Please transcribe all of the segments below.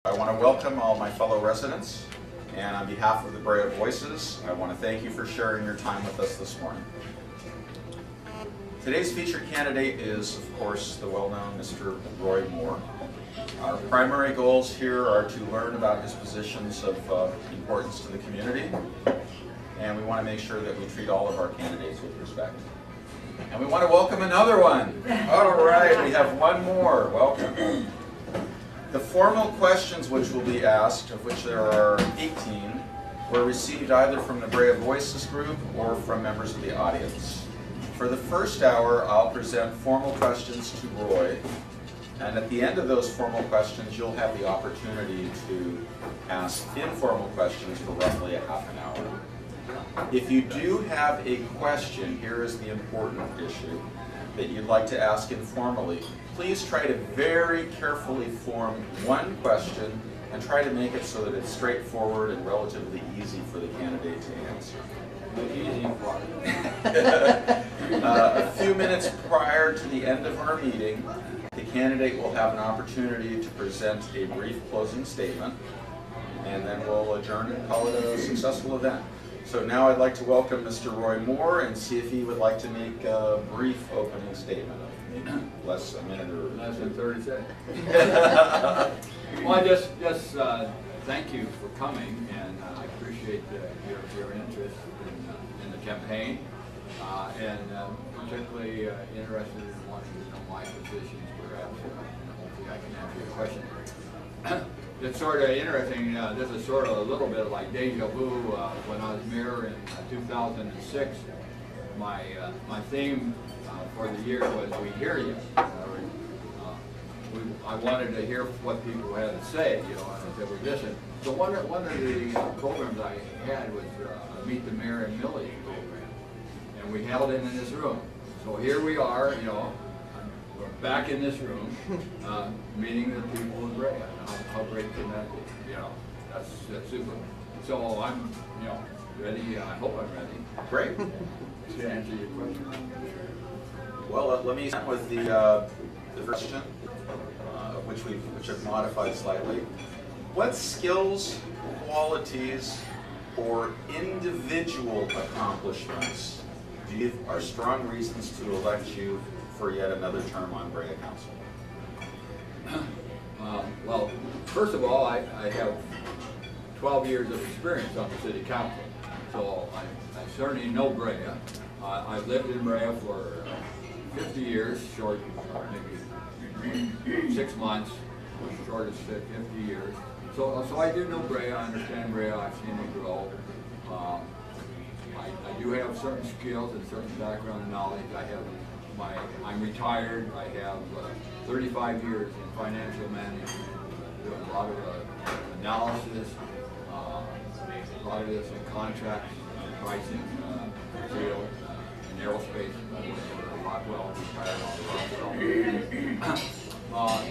I want to welcome all my fellow residents, and on behalf of the Brea Voices, I want to thank you for sharing your time with us this morning. Today's featured candidate is, of course, the well-known Mr. Roy Moore. Our primary goals here are to learn about his positions of importance to the community, and we want to make sure that we treat all of our candidates with respect. And we want to welcome another one. All right, we have one more. Welcome. The formal questions which will be asked, of which there are 18, were received either from the Brea Voices group or from members of the audience. For the first hour, I'll present formal questions to Roy, and at the end of those formal questions, you'll have the opportunity to ask informal questions for roughly a half an hour. If you do have a question, here is the important issue, that you'd like to ask informally, please try to very carefully form one question and try to make it so that it's straightforward and relatively easy for the candidate to answer. A few minutes prior to the end of our meeting, the candidate will have an opportunity to present a brief closing statement, and then we'll adjourn and call it a successful event. So now I'd like to welcome Mr. Roy Moore and see if he would like to make a brief opening statement. Less a minute or less than 30 seconds. Well, I just thank you for coming, and I appreciate your interest in the campaign, and particularly interested in wanting to know my positions. Perhaps hopefully I can answer your question. It's sort of interesting. This is sort of a little bit like deja vu. When I was mayor in 2006, my theme for the year was "We Hear You." I wanted to hear what people had to say, you know, and they were listening. So one of the programs I had was Meet the Mayor and Millie program, and we held it in this room. So here we are, you know, we're back in this room, meeting the people of Brea. How great can that be? You know, that's super. So I'm, you know, ready. I hope I'm ready. Great. To answer your question. Well, let me start with the question, which I've modified slightly. What skills, qualities, or individual accomplishments do you think are strong reasons to elect you for yet another term on Brea Council? Well, first of all, I have 12 years of experience on the City Council, so I certainly know Brea. I've lived in Brea for 50 years, short maybe 6 months, short as 50 years. So I do know Brea, I understand Brea, I've seen it grow. I do have certain skills and certain background and knowledge. I'm retired. I have 35 years in financial management, doing a lot of analysis, a lot of this in contracts, pricing, field, and aerospace.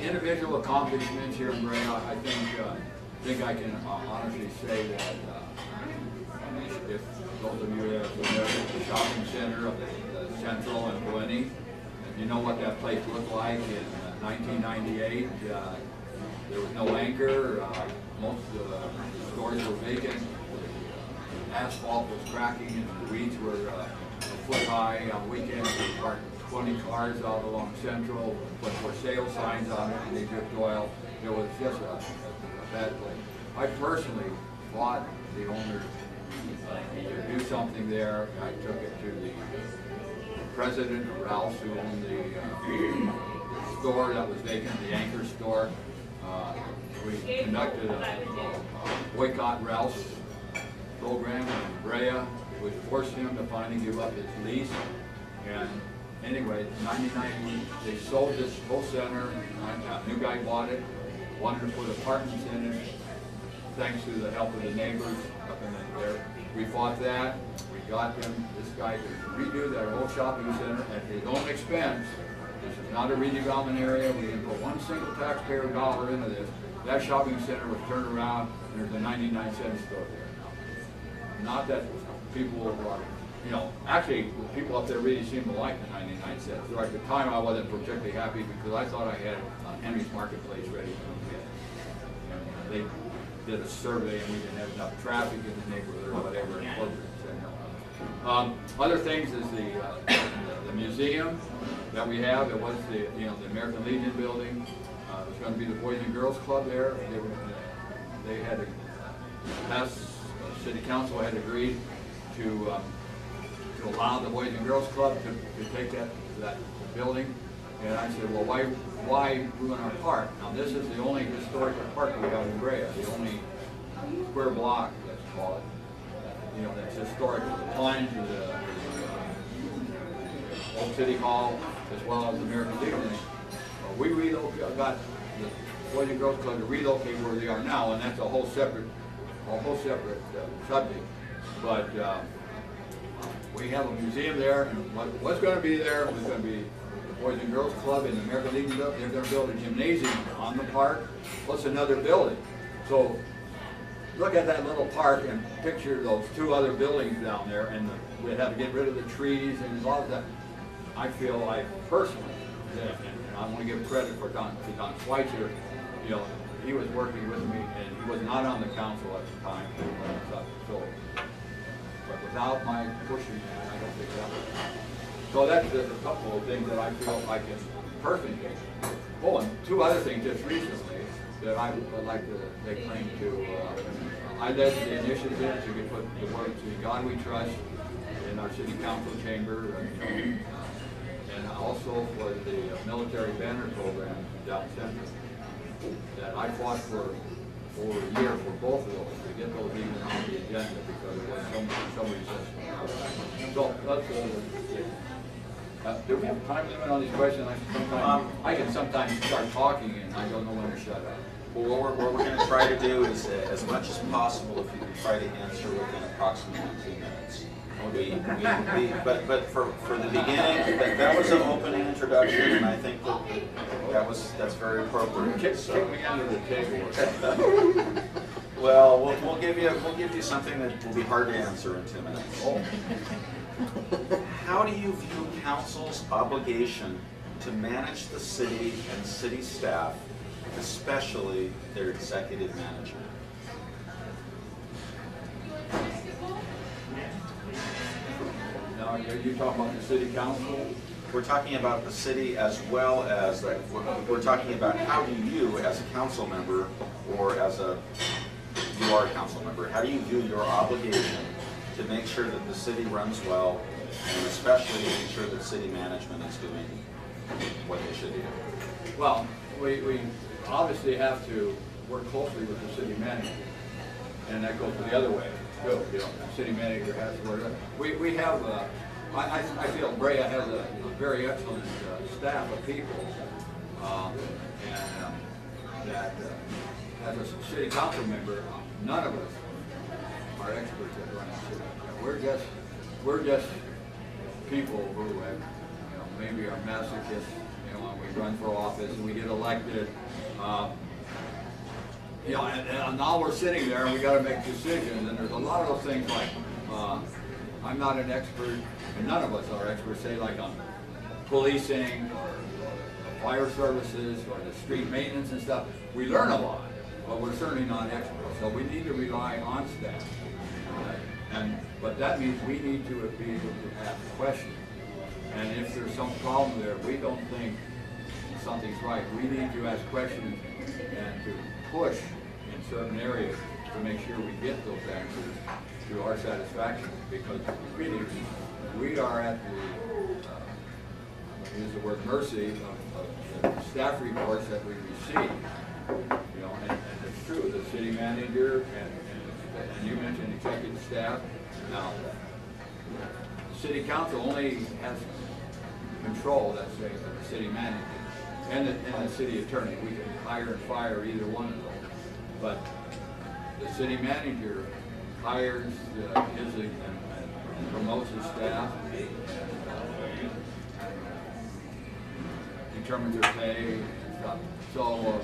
Individual accomplishments here in Brea, I think I can honestly say that if those of you that are familiar with the shopping center of the Central and Blenny, if you know what that place looked like in 1998, there was no anchor, most of the stores were vacant, the asphalt was cracking and the weeds were a foot high. On weekends we parked 20 cars out along Central, put for sale signs on it, and they dripped oil. It was just a bad place. I personally fought the owner to do something there. I took it to the president of Ralph's, who owned the store that was vacant, the anchor store. We conducted a boycott Ralph's program in Brea, which forced him to finally give up his lease. And anyway, in '99, they sold this whole center. A new guy bought it, wanted to put apartments in it, thanks to the help of the neighbors up in there. We fought that. We got them, this guy, to redo that whole shopping center at his own expense. This is not a redevelopment area. We didn't put one single taxpayer dollar into this. That shopping center was turned around, and there's a 99-cent store there now. Not that people are, you know, actually people up there really seem to like the 99 cents. So at the time I wasn't particularly happy because I thought I had Henry's Marketplace ready to get. did a survey and we didn't have enough traffic in the neighborhood or whatever. Other things is the museum that we have. It was the the American Legion building. It's going to be the Boys and Girls Club there. They had to pass. City Council had agreed to allow the Boys and Girls Club to take that building. And I said, well, why ruin our park? Now this is the only historical park we have in Brea, the only square block, let's call it. That's historic. The Pines, the Old City Hall, as well as the American Legion. We got the Boys and Girls Club to relocate where they are now, and that's a whole separate subject. But we have a museum there, and what's going to be there is going to be the Boys and Girls Club and the American Legion. They're going to build a gymnasium on the park, plus another building. So look at that little park and picture those two other buildings down there, and we'd have to get rid of the trees and all of that. I feel like personally, and I want to give credit for Don Schweitzer, he was working with me, and he was not on the council at the time. But without my pushing, I don't think that would. So that's just a couple of things that I feel I can personally do. Oh, and two other things just recently that I would like to take claim to. I led the initiative to get put to work to God We Trust in our city council chamber, and also for the military banner program down central. That I fought for over a year for both of those, to get those even on the agenda because it was so resistance. So that's do we have a time limit on these questions? I can sometimes start talking and I don't know when to shut up. Well, what we're going to try to do is, as much as possible, if you can try to answer within approximately 2 minutes. But for the beginning, that was an opening introduction, and I think that's very appropriate. Kick me under the table or something. Well, we'll give you something that will be hard to answer in 2 minutes. Oh. How do you view council's obligation to manage the city and city staff, especially their executive management? Now, are you talking about the city council? We're talking about the city as well as, we're talking about how do you, as a council member, or you are a council member, how do you view your obligation to make sure that the city runs well, and especially making sure that city management is doing what they should do? Well, we obviously have to work closely with the city manager, and that goes the other way too. The city manager has to work. We have, I feel Brea has a very excellent staff of people, that as a city council member, none of us are experts at running city. We're just people who have, maybe are masochists. When we run for office and we get elected, and now we're sitting there and we got to make decisions. And there's a lot of those things like, I'm not an expert, and none of us are experts, say like on policing or fire services or the street maintenance and stuff. We learn a lot, but we're certainly not experts. So we need to rely on staff. But that means we need to be able to ask questions. And if there's some problem there, we don't think something's right, we need to ask questions and to push in certain areas to make sure we get those answers to our satisfaction. Because really, we are at the, use the word mercy of the staff reports that we receive. And it's true, the city manager and you mentioned executive staff. Now, the city council only has control, let's say, of the city manager and the city attorney. We can hire and fire either one of those. But the city manager hires and promotes his staff, determines their pay and stuff. So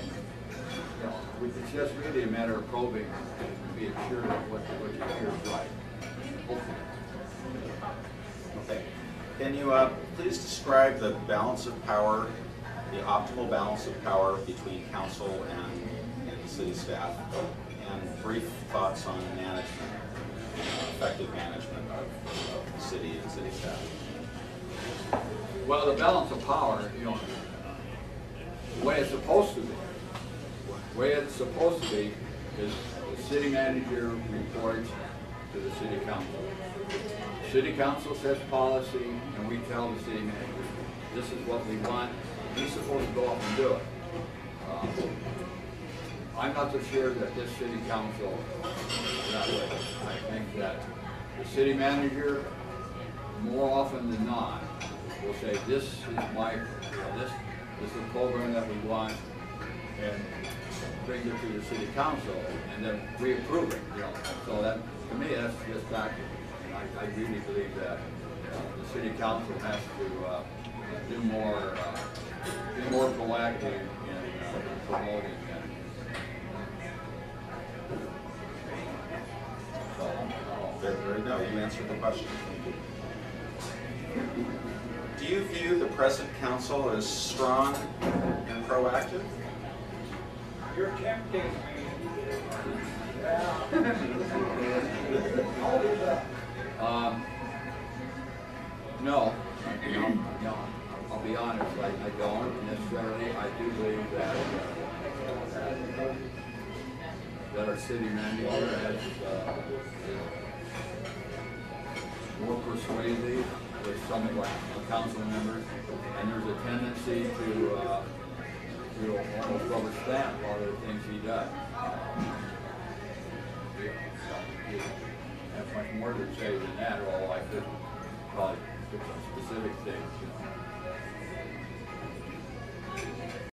it's just really a matter of probing and being sure that what you hear is right. Hopefully. Okay. Can you please describe the balance of power, the optimal balance of power between council and the city staff, and brief thoughts on management, effective management of the city and city staff. Well, the balance of power, you know, the way it's supposed to be. The way it's supposed to be is the city manager reports to the city council. The city council sets policy, and we tell the city manager, this is what we want. He's supposed to go up and do it. I'm not so sure that this city council is that way. I think that the city manager, more often than not, will say, this is this is the program that we want, and bring it to the city council, and then we approve it, you know. So that, to me, that's just factual. I really believe that the city council has to be more proactive in promoting that. There you go, you answered the question. Do you view the present council as strong and proactive? You're tempting me. No, I'll be honest, I don't necessarily. I do believe that our city manager has more persuasive with some of our council members, and there's a tendency to almost rubber stamp a lot of the things he does. You have much more to say than that, or I could probably pick some specific things.